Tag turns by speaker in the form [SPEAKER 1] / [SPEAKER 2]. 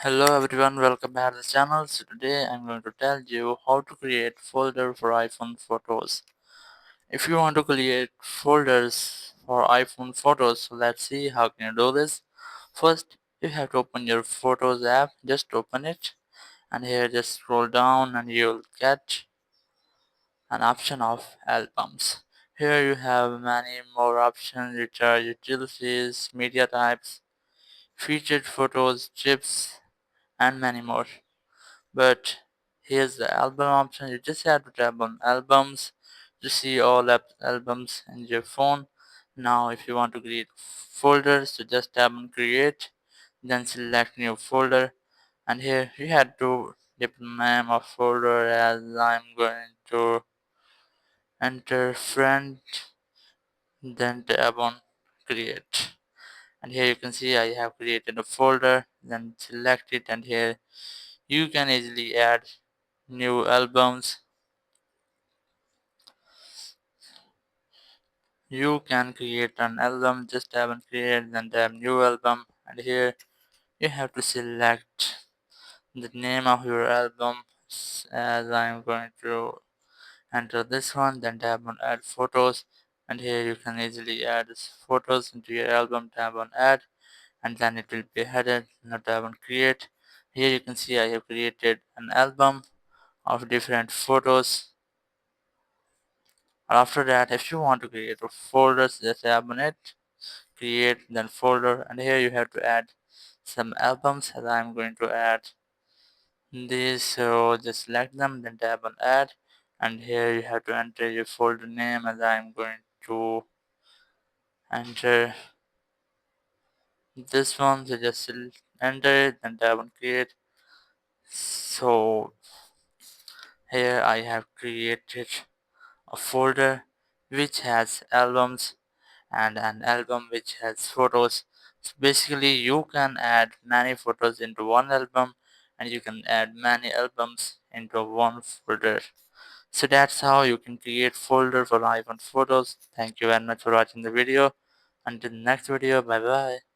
[SPEAKER 1] Hello everyone, welcome back to the channel. So today I'm going to tell you how to create folder for iPhone photos. If you want to create folders for iPhone photos, so let's see how can you do this. First, you have to open your Photos app. Just open it, and here just scroll down and you'll get an option of albums. Here you have many more options which are utilities, media types, featured photos, chips, and many more. But here's the album option. You just have to tap on albums to see all albums in your phone. Now if you want to create folders, so just tap on create, then select new folder, and here you have to type the name of folder as I'm going to enter friend, then tap on create. And here you can see I have created a folder, then select it, and here you can easily add new albums. You can create an album, just tap on create, then tap new album, and here you have to select the name of your album as I'm going to enter this one, then tap on add photos, and here you can easily add photos into your album, tap on add, and then it will be headed. Now tap on create. Here you can see I have created an album of different photos. After that, if you want to create a folder, just tap on it, create, then folder, and here you have to add some albums as I'm going to add these. So just select them, then tap on add, and here you have to enter your folder name as I'm going to enter this one. So just enter it, then tap on create. So here I have created a folder which has albums and an album which has photos. So basically you can add many photos into one album, and you can add many albums into one folder. So that's how you can create folder for iPhone photos. Thank you very much for watching the video. Until next video, bye bye.